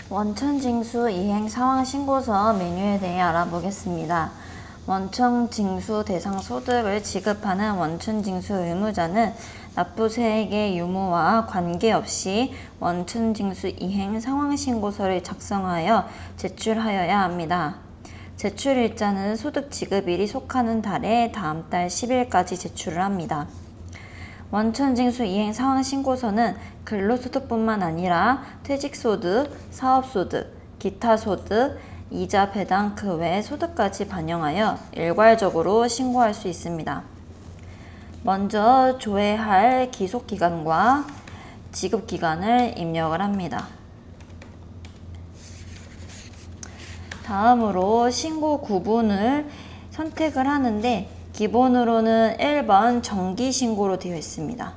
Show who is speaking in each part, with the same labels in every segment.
Speaker 1: 원천징수 이행 상황 신고서 메뉴에 대해 알아보겠습니다. 원천징수 대상 소득을 지급하는 원천징수 의무자는 납부세액의 유무와 관계없이 원천징수 이행 상황 신고서를 작성하여 제출하여야 합니다. 제출일자는 소득 지급일이 속하는 달에 다음 달 10일까지 제출을 합니다. 원천징수 이행 상황 신고서는 근로소득뿐만 아니라 퇴직소득, 사업소득, 기타소득, 이자 배당 그 외 소득까지 반영하여 일괄적으로 신고할 수 있습니다. 먼저 조회할 기속기간과 지급기간을 입력을 합니다. 다음으로 신고 구분을 선택을 하는데 기본으로는 1번 정기신고로 되어 있습니다.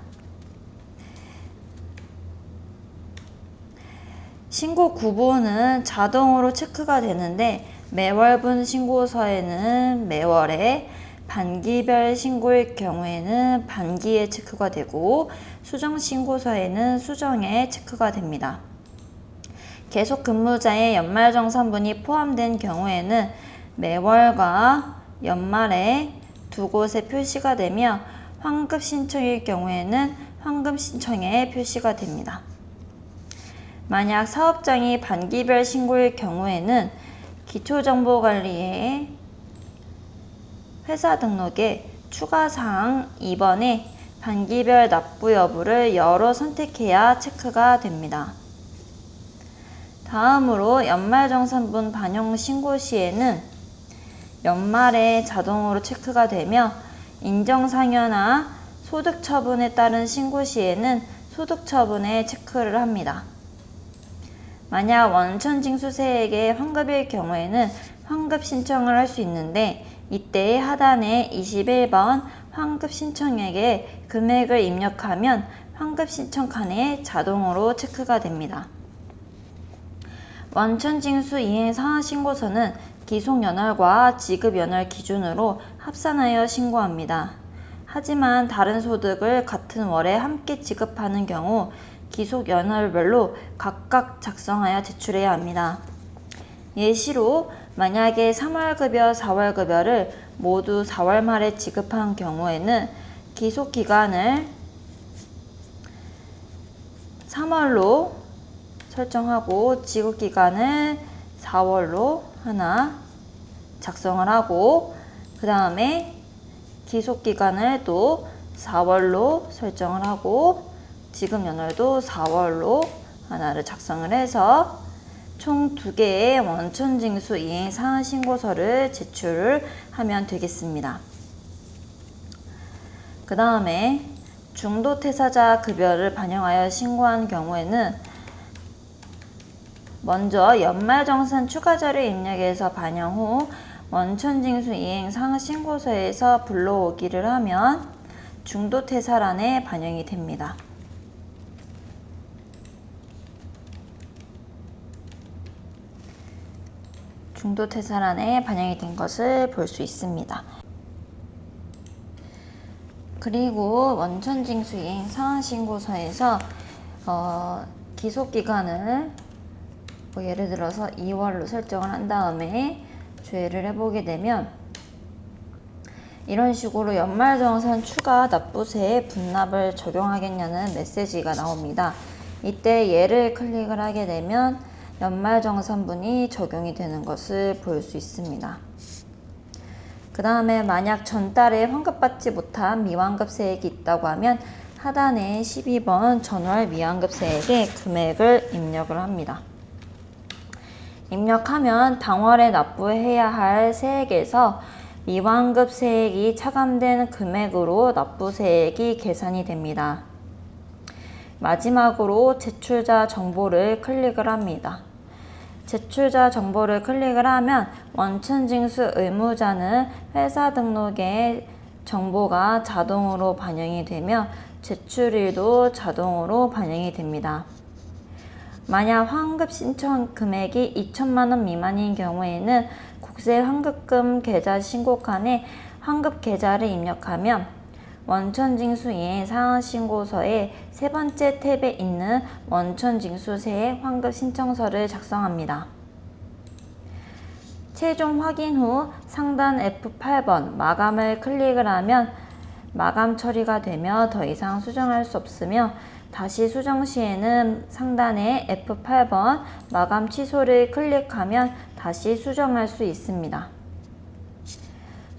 Speaker 1: 신고 구분은 자동으로 체크가 되는데 매월분 신고서에는 매월에, 반기별 신고일 경우에는 반기에 체크가 되고 수정 신고서에는 수정에 체크가 됩니다. 계속 근무자의 연말정산분이 포함된 경우에는 매월과 연말에 두 곳에 표시가 되며 환급 신청일 경우에는 환급 신청에 표시가 됩니다. 만약 사업장이 반기별 신고일 경우에는 기초정보관리에 회사 등록에 추가사항 2번에 반기별 납부 여부를 열어 선택해야 체크가 됩니다. 다음으로 연말정산분 반영 신고 시에는 연말에 자동으로 체크가 되며 인정상여나 소득처분에 따른 신고 시에는 소득처분에 체크를 합니다. 만약 원천징수세액의 환급일 경우에는 환급 신청을 할 수 있는데 이때 하단에 21번 환급 신청액에 금액을 입력하면 환급 신청 칸에 자동으로 체크가 됩니다. 원천징수 이행 상환 신고서는 기속연월과 지급연월 기준으로 합산하여 신고합니다. 하지만 다른 소득을 같은 월에 함께 지급하는 경우 기속연월별로 각각 작성하여 제출해야 합니다. 예시로 만약에 3월급여, 4월급여를 모두 4월 말에 지급한 경우에는 기속기간을 3월로 설정하고 지급기간을 4월로 하나 작성을 하고 그 다음에 기속기간을 또 4월로 설정을 하고 지급연월도 4월로 하나를 작성을 해서 총 2개의 원천징수 이행 상환 신고서를 제출을 하면 되겠습니다. 그 다음에 중도퇴사자 급여를 반영하여 신고한 경우에는 먼저 연말정산 추가자료 입력해서 반영 후 원천징수 이행 상환 신고서에서 불러오기를 하면 중도퇴사란에 반영이 됩니다. 중도퇴사란에 반영이 된 것을 볼 수 있습니다. 그리고 원천징수 이행 상환 신고서에서 기속기간을 예를 들어서 2월로 설정을 한 다음에 조회를 해보게 되면 이런 식으로 연말정산 추가 납부세에 분납을 적용하겠냐는 메시지가 나옵니다. 이때 얘를 클릭을 하게 되면 연말정산분이 적용이 되는 것을 볼 수 있습니다. 그 다음에 만약 전달에 환급받지 못한 미환급세액이 있다고 하면 하단에 12번 전월 미환급세액의 금액을 입력을 합니다. 입력하면 당월에 납부해야 할 세액에서 미환급세액이 차감된 금액으로 납부세액이 계산이 됩니다. 마지막으로 제출자 정보를 클릭을 합니다. 제출자 정보를 클릭을 하면 원천징수 의무자는 회사 등록에 정보가 자동으로 반영이 되며 제출일도 자동으로 반영이 됩니다. 만약 환급 신청 금액이 2천만 원 미만인 경우에는 국세 환급금 계좌 신고칸에 환급 계좌를 입력하면 원천징수 이행 상한 신고서의 세 번째 탭에 있는 원천징수세액 환급 신청서를 작성합니다. 최종 확인 후 상단 F8번 마감을 클릭을 하면 마감 처리가 되며 더 이상 수정할 수 없으며 다시 수정 시에는 상단의 F8번 마감 취소를 클릭하면 다시 수정할 수 있습니다.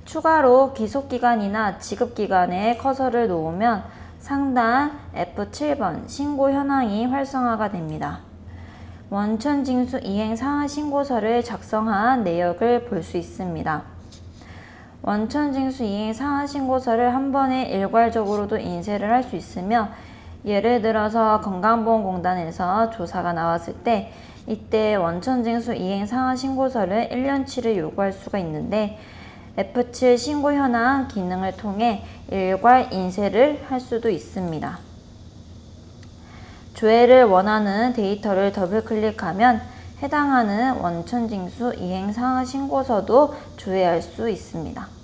Speaker 1: 추가로 기속기간이나 지급기간에 커서를 놓으면 상단 F7번 신고 현황이 활성화가 됩니다. 원천징수 이행 상한 신고서를 작성한 내역을 볼 수 있습니다. 원천징수 이행 상한 신고서를 한 번에 일괄적으로도 인쇄를 할 수 있으며 예를 들어서 건강보험공단에서 조사가 나왔을 때 이때 원천징수 이행 상한 신고서를 1년치를 요구할 수가 있는데 F7 신고 현황 기능을 통해 일괄 인쇄를 할 수도 있습니다. 조회를 원하는 데이터를 더블 클릭하면 해당하는 원천징수 이행 상한 신고서도 조회할 수 있습니다.